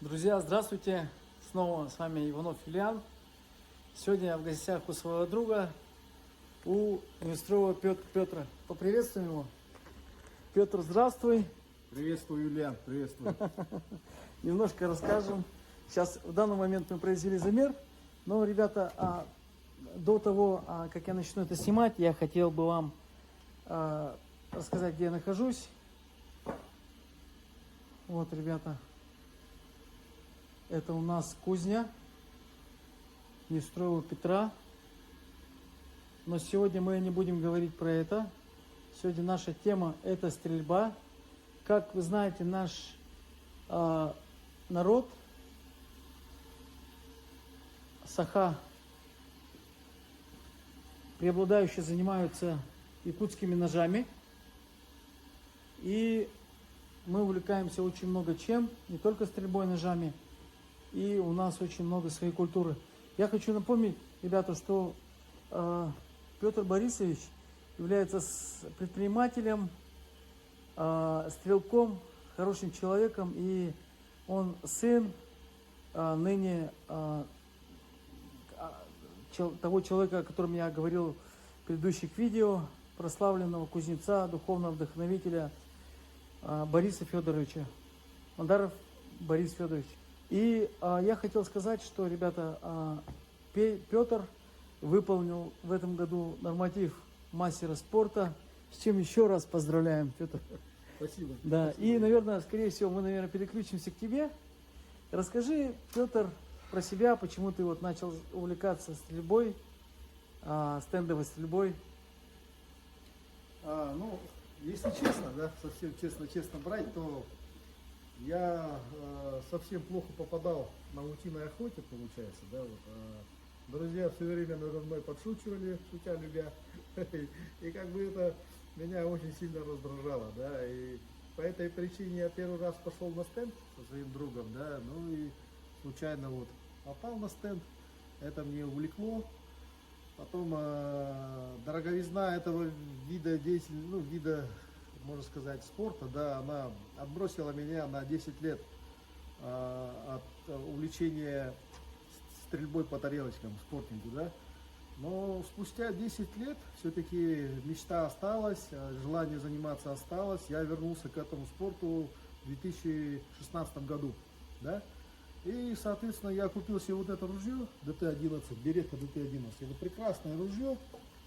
Друзья, здравствуйте! Снова с вами Иванов Юлиан. Сегодня я в гостях у своего друга, у Неместрова Петра. Поприветствуем его. Петр, здравствуй. Приветствую, Юлиан, приветствую. Немножко расскажем. Сейчас в данный момент мы произвели замер. Но, ребята, до того, как я начну это снимать, я хотел бы вам рассказать, где я нахожусь. Вот, ребята. Это у нас кузня Неместрова Петра. Но сегодня мы не будем говорить про это. Сегодня наша тема – это стрельба. Как вы знаете, наш народ, саха, преобладающе занимаются якутскими ножами. И мы увлекаемся очень много чем, не только стрельбой ножами. И у нас очень много своей культуры. Я хочу напомнить, ребята, что Петр Борисович является предпринимателем, стрелком, хорошим человеком. И он сын ныне того человека, о котором я говорил в предыдущих видео, прославленного кузнеца, духовного вдохновителя Бориса Федоровича. Мандаров Борис Федорович. И я хотел сказать, что, ребята, Петр выполнил в этом году норматив мастера спорта, с чем еще раз поздравляем, Петр. Спасибо. Да, спасибо. и, наверное, скорее всего, мы, переключимся к тебе. Расскажи, Петр, про себя, почему ты вот начал увлекаться стрельбой, стендовой стрельбой. Ну, если честно, да, совсем честно брать, то я совсем плохо попадал на утиной охоте, получается, да, вот. Друзья все время надо мной подшучивали, шутя любя, и как бы это меня очень сильно раздражало, да, и по этой причине я первый раз пошел на стенд со своим другом, да, ну и случайно вот попал на стенд, это мне увлекло. Потом дороговизна этого вида деятельности, ну, вида, можно сказать, спорта, да, она отбросила меня на 10 лет от увлечения стрельбой по тарелочкам, спортингу, да. Но спустя 10 лет все-таки мечта осталась, желание заниматься осталось. Я вернулся к этому спорту в 2016 году, да. И, соответственно, я купил себе вот это ружье, ДТ-11, Беретта ДТ-11. Это прекрасное ружье,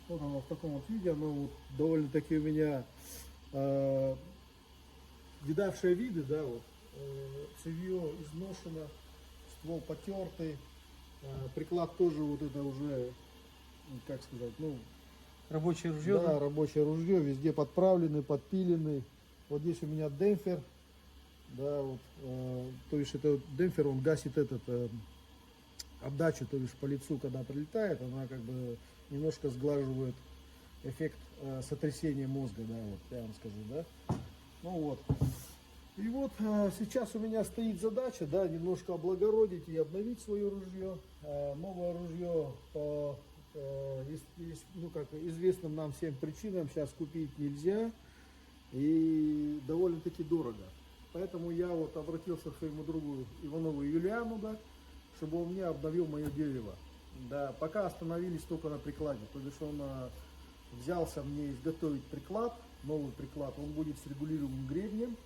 вот оно в таком вот виде, оно вот довольно-таки у меня видавшее виды, да, вот, цевье изношено, ствол потертый, приклад тоже вот это уже, как сказать, ну... Рабочее ружье? Да, рабочее ружье, везде подправленный, подпиленный. Вот здесь у меня демпфер. Да, вот, то есть это демпфер, он гасит отдачу, то есть по лицу, когда прилетает, она как бы немножко сглаживает эффект сотрясения мозга, да, вот я вам скажу, да. Ну вот. И вот сейчас у меня стоит задача, да, немножко облагородить и обновить свое ружье. Новое ружье по ну, как известным нам всем причинам сейчас купить нельзя и довольно-таки дорого. Поэтому я вот обратился к своему другу Иванову Юлиану, да, чтобы он мне обновил мое дерево. Да, пока остановились только на прикладе. То есть он взялся мне изготовить приклад, новый приклад. Он будет с регулируемым гребнем,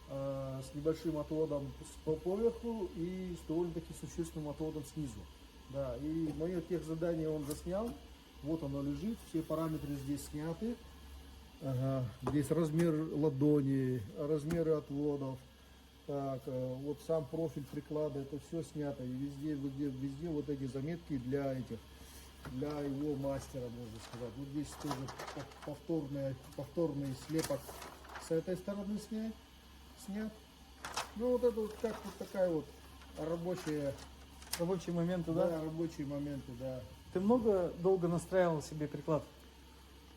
с небольшим отводом по поверху и с довольно-таки существенным отводом снизу. Да, и мое техзадание он заснял. Вот оно лежит, все параметры здесь сняты. Ага, здесь размер ладони, размеры отводов, так, вот сам профиль приклада, это все снято, и везде вот эти заметки для его мастера, можно сказать. Вот здесь тоже повторный слепок с этой стороны снят. Ну вот это вот как вот такая вот Рабочие моменты, да? Да, рабочие моменты, да. Ты долго настраивал себе приклад?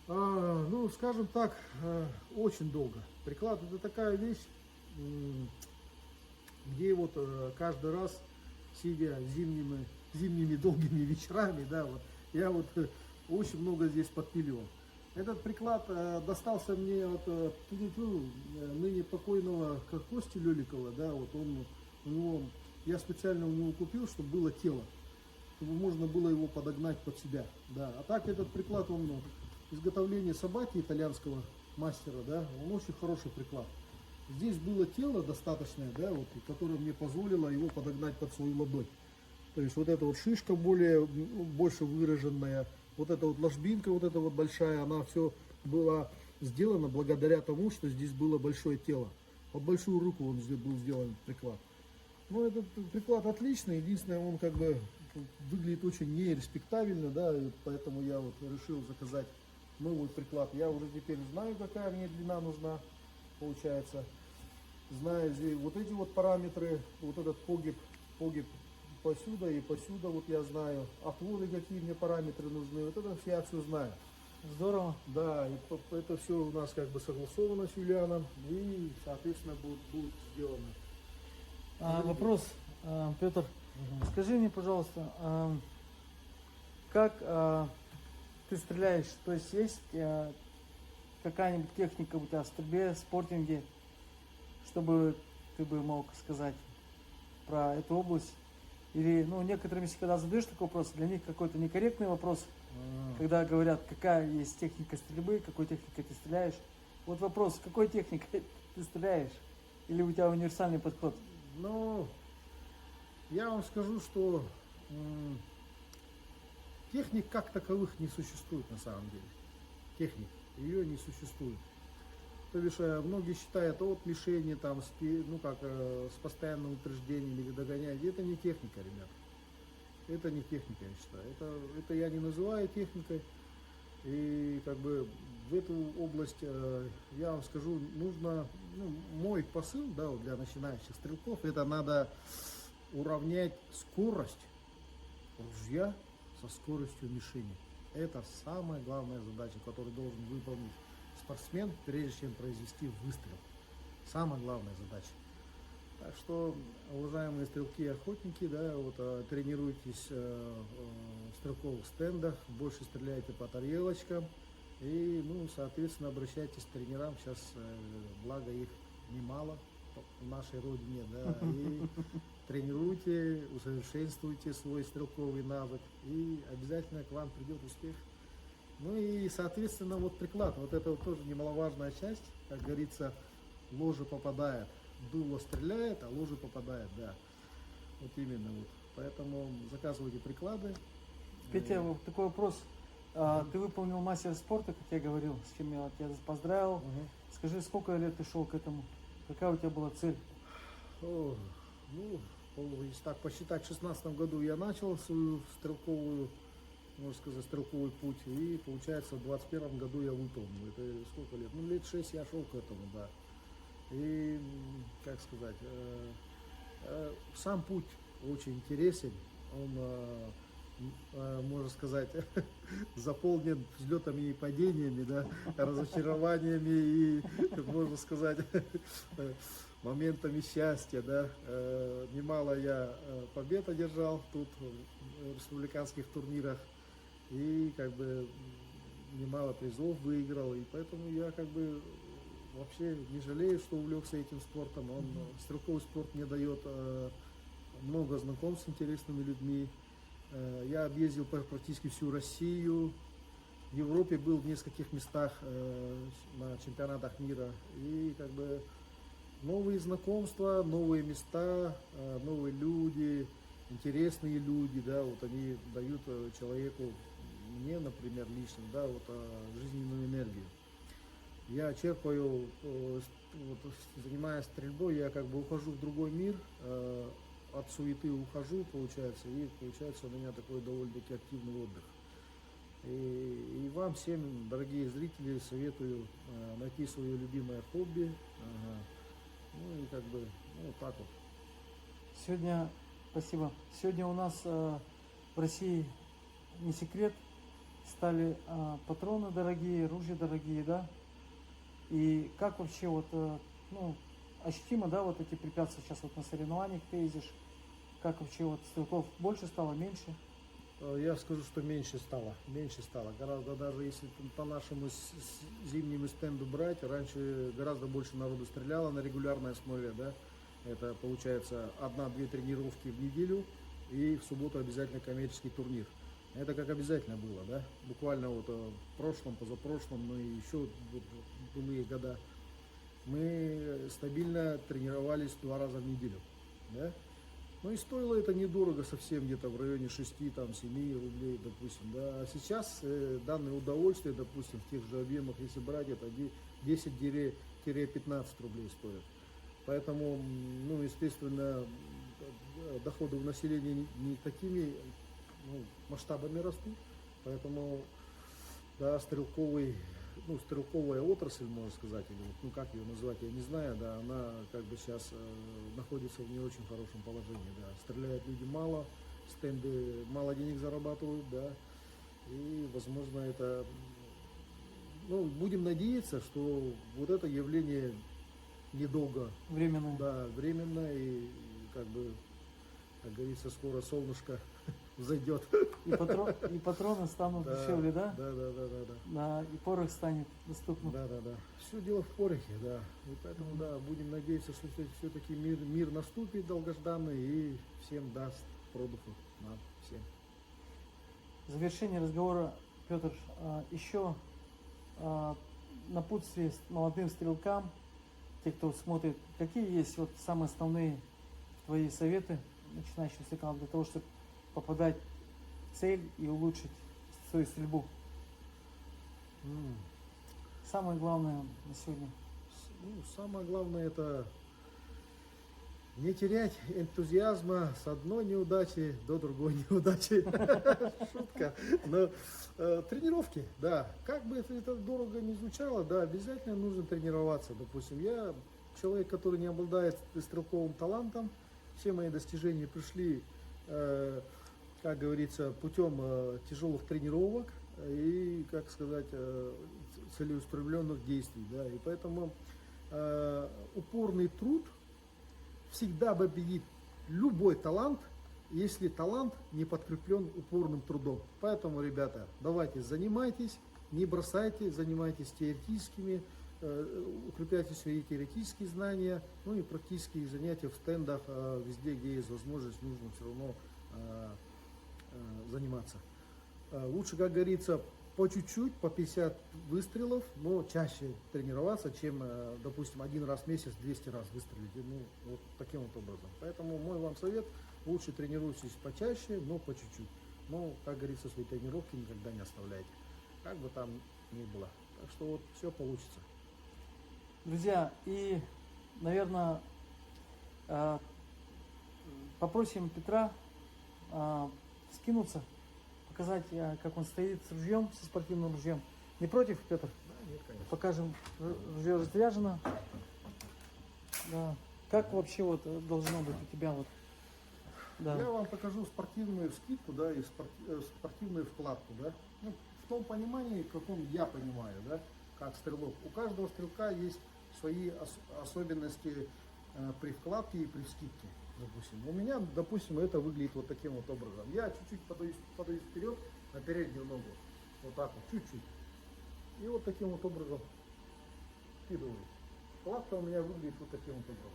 Ну, скажем так, очень долго. Приклад это такая вещь, где вот каждый раз, сидя зимними долгими вечерами, да, вот, я вот очень много здесь подпиливал. Этот приклад достался мне от ныне покойного Кости Леликова, да, вот он, у него я специально у него купил, чтобы было тело, чтобы можно было его подогнать под себя. Да. А так этот приклад, он изготовление Сабати, итальянского мастера, да, он очень хороший приклад. Здесь было тело достаточное, да, вот, которое мне позволило его подогнать под свою ладонь. То есть вот эта вот шишка больше выраженная, вот эта вот ложбинка, вот эта вот большая, она все была сделана благодаря тому, что здесь было большое тело. Под большую руку он здесь был сделан приклад. Ну, этот приклад отличный, единственное, он как бы выглядит очень нереспектабельно, да, и поэтому я вот решил заказать новый приклад. Я уже теперь знаю, какая мне длина нужна, получается. Знаю здесь вот эти вот параметры, вот этот погиб посюда и посюда, вот я знаю. Отводы, какие мне параметры нужны, вот это я все знаю. Здорово. Да, и это все у нас как бы согласовано с Юлианом и, соответственно, будет сделано. Вопрос, Петр, скажи мне, пожалуйста, как ты стреляешь? То есть какая-нибудь техника у тебя в стрельбе, в спортинге, чтобы ты бы мог сказать про эту область? Или, ну, некоторым, если когда задаешь такой вопрос, для них какой-то некорректный вопрос, когда говорят, какая есть техника стрельбы, какой техникой ты стреляешь. Вот вопрос, какой техникой ты стреляешь? Или у тебя универсальный подход? Ну, я вам скажу, что техник как таковых не существует на самом деле. Техник, ее не существует. То бишь, многие считают, от мишени там, с постоянным утверждением или догонять. Это не техника, ребят. Это не техника, я считаю. Это я не называю техникой. И как бы в эту область, я вам скажу, нужно, мой посыл, да, вот для начинающих стрелков, это надо уравнять скорость ружья со скоростью мишени. Это самая главная задача, которую должен выполнить спортсмен, прежде чем произвести выстрел. Самая главная задача. Так что, уважаемые стрелки и охотники, да, вот, тренируйтесь в стрелковых стендах, больше стреляйте по тарелочкам и, соответственно, обращайтесь к тренерам. Сейчас, благо, их немало в нашей родине, да, и тренируйте, усовершенствуйте свой стрелковый навык, и обязательно к вам придет успех. Ну и, соответственно, вот приклад, вот это вот тоже немаловажная часть, как говорится, ложе попадает. Дуло стреляет, а ложе попадает, да. Вот именно вот. Поэтому заказывайте приклады. Петя, вот такой вопрос. Ты выполнил мастер спорта, как я говорил, с чем я тебя поздравил. Скажи, сколько лет ты шел к этому? Какая у тебя была цель? Если так посчитать, в 2016 году я начал свою стрелковую, можно сказать, стрелковый путь. И получается, в 2021 году я выполнил. Это сколько лет? Лет 6 я шел к этому, да. И, как сказать, сам путь очень интересен, он, можно сказать, заполнен взлетами и падениями, да, разочарованиями и, можно сказать, моментами счастья, да. Немало я побед одержал тут в республиканских турнирах и как бы немало призов выиграл, и поэтому я как бы вообще не жалею, что увлекся этим спортом. Стрелковый спорт мне дает много знакомств с интересными людьми. Я объездил практически всю Россию. В Европе был в нескольких местах на чемпионатах мира. И как бы новые знакомства, новые места, новые люди, интересные люди, да, вот они дают человеку, мне, например, лично, да, вот жизненную энергию. Я черпаю, занимаясь стрельбой, я как бы ухожу в другой мир, от суеты ухожу, получается, и получается у меня такой довольно-таки активный отдых. И вам всем, дорогие зрители, советую найти свое любимое хобби, ну и как бы, вот так вот. Сегодня, спасибо, сегодня у нас в России, не секрет, стали патроны дорогие, ружья дорогие, да? И как вообще вот, ощутимо, да, вот эти препятствия сейчас вот на соревнованиях ты ездишь, как вообще вот стрелков больше стало, меньше? Я скажу, что меньше стало, гораздо, даже если по нашему зимнему стенду брать, раньше гораздо больше народу стреляло на регулярной основе, да, Это получается 1-2 тренировки в неделю и в субботу обязательно коммерческий турнир. Это как обязательно было, да? Буквально вот в прошлом, позапрошлом, ну и еще вот былые года мы стабильно тренировались 2 раза в неделю, да? Ну и стоило это недорого совсем, где-то в районе 6-7 рублей, допустим, да? А сейчас данное удовольствие, допустим, в тех же объемах, если брать, это 10-15 рублей стоит. Поэтому, ну, естественно, доходы у населения не такими масштабами растут, поэтому, да, стрелковая отрасль, можно сказать, или вот, ну, как ее назвать, я не знаю, да, она как бы сейчас находится в не очень хорошем положении, да, стреляют люди мало, стенды мало денег зарабатывают, да, и, возможно, это, ну, будем надеяться, что вот это явление недолго, Временно. да, временно, и как бы, как говорится, скоро солнышко зайдет. И патроны станут дешевле, да? Да. И порох станет доступным. Да. Все дело в порохе, да. И поэтому, да, будем надеяться, что все-таки мир наступит долгожданный и всем даст продуху нам всем. В завершение разговора, Петр, еще напутствие молодым стрелкам, те, кто смотрит, какие есть вот самые основные твои советы начинающим стрелкам для того, чтобы попадать в цель и улучшить свою стрельбу? Самое главное на сегодня. Ну, самое главное это не терять энтузиазма с одной неудачи до другой неудачи. Шутка. Но тренировки, да. Как бы это дорого не звучало, да, обязательно нужно тренироваться. Допустим, я человек, который не обладает стрелковым талантом. Все мои достижения пришли, как говорится, путем тяжелых тренировок и, как сказать, целеустремленных действий. Да. И поэтому упорный труд всегда победит любой талант, если талант не подкреплен упорным трудом. Поэтому, ребята, давайте занимайтесь, не бросайте, занимайтесь теоретическими, укрепляйте свои теоретические знания, ну и практические занятия в стендах, везде, где есть возможность, нужно все равно заниматься. Лучше, как говорится, по чуть-чуть, по 50 выстрелов, но чаще тренироваться, чем, допустим, 1 раз в месяц 200 раз выстрелить. Ну, вот таким вот образом. Поэтому мой вам совет, лучше тренируйтесь почаще, но по чуть-чуть. Но, как говорится, свои тренировки никогда не оставляйте. Как бы там ни было. Так что вот все получится. Друзья, и, наверное, попросим Петра скинуться, показать, как он стоит с ружьем, со спортивным ружьем. Не против, Петр? Да, нет, конечно. Покажем, ружье разряжено. Да. Как вообще вот должно быть у тебя вот? Да. Я вам покажу спортивную скидку, да, и спортивную вкладку, да. Ну, в том понимании, в каком я понимаю, да, как стрелок. У каждого стрелка есть свои особенности при вкладке и при скидке. Допустим. У меня, допустим, это выглядит вот таким вот образом. Я чуть-чуть подаюсь вперед на переднюю ногу. Вот так вот, чуть-чуть. И вот таким вот образом вкидываю. Вкладка у меня выглядит вот таким вот образом.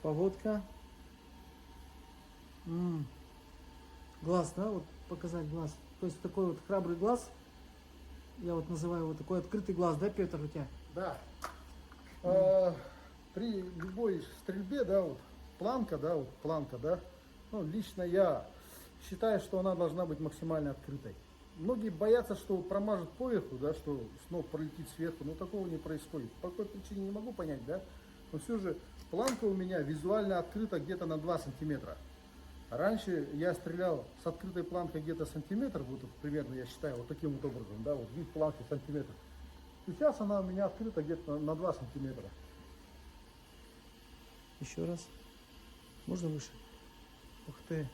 Поводка. Глаз, да, вот показать глаз. То есть такой вот храбрый глаз. Я вот называю вот такой открытый глаз, да, Петр, у тебя? Да. При любой стрельбе, да, вот планка, да, ну, лично я считаю, что она должна быть максимально открытой. Многие боятся, что промажет поверху, да, что снова пролетит сверху, но такого не происходит. По какой причине не могу понять, да, но все же планка у меня визуально открыта где-то на 2 сантиметра. Раньше я стрелял с открытой планкой где-то сантиметр, вот примерно я считаю вот таким вот образом, да, вот вид планки сантиметр. Сейчас она у меня открыта где-то на 2 сантиметра. Еще раз. Можно выше? Ух ты.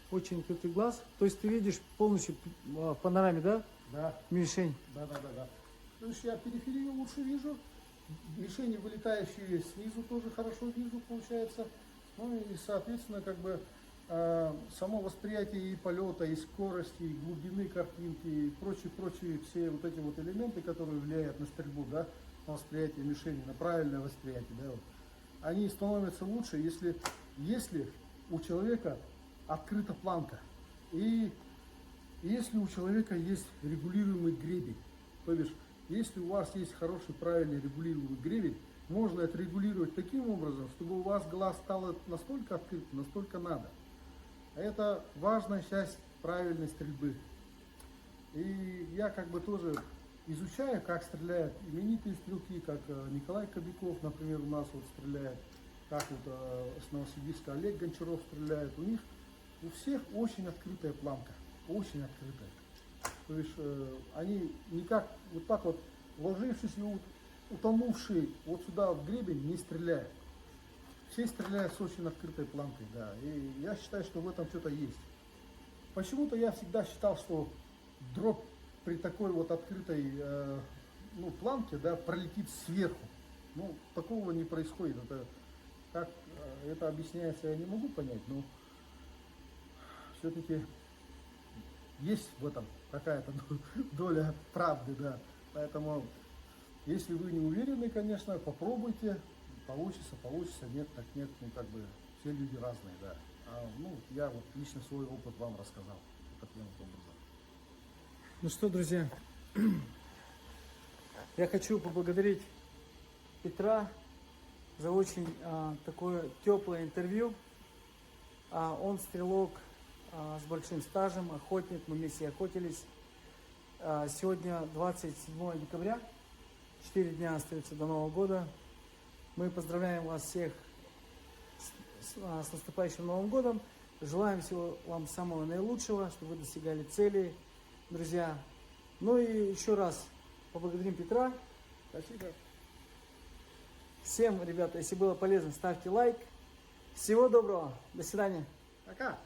Очень открытый глаз. То есть ты видишь полностью в панораме, да? Да. Мишень. Да. То есть я периферию лучше вижу. Мишени, вылетающие снизу, тоже хорошо вижу, получается. Ну и, соответственно, как бы само восприятие и полета, и скорости, и глубины картинки, и прочие все вот эти вот элементы, которые влияют на стрельбу, да, на восприятие мишени, на правильное восприятие, да, вот. они становятся лучше, если у человека открыта планка. И если у человека есть регулируемый гребень. То бишь, если у вас есть хороший, правильный регулируемый гребень, можно это регулировать таким образом, чтобы у вас глаз стал настолько открыт, насколько надо. Это важная часть правильной стрельбы. И я как бы тоже изучаю, как стреляют именитые стрелки, как Николай Кобяков, например, у нас вот стреляет, как вот с Новосибирска Олег Гончаров стреляет. У них у всех очень открытая планка, очень открытая. То есть они никак вот так вот, ложившись и утонувшие вот сюда в гребень, не стреляют. Все стреляют с очень открытой планкой, да. И я считаю, что в этом что-то есть. Почему-то я всегда считал, что дробь при такой вот открытой планке, да, пролетит сверху. Ну, такого не происходит. Это, как это объясняется, я не могу понять, но все-таки есть в этом какая-то доля правды, да. Поэтому, если вы не уверены, конечно, попробуйте. Получится, нет, так нет, ну как бы все люди разные, да. Я вот лично свой опыт вам рассказал таким вот образом. Ну что, друзья, я хочу поблагодарить Петра за очень такое теплое интервью. Он стрелок с большим стажем, охотник, мы вместе охотились. Сегодня 27 декабря, 4 дня остается до Нового года. Мы поздравляем вас всех с наступающим Новым годом. Желаем всего вам самого наилучшего, чтобы вы достигали целей, друзья. Ну и еще раз поблагодарим Петра. Спасибо. Всем, ребята, если было полезно, ставьте лайк. Всего доброго. До свидания. Пока.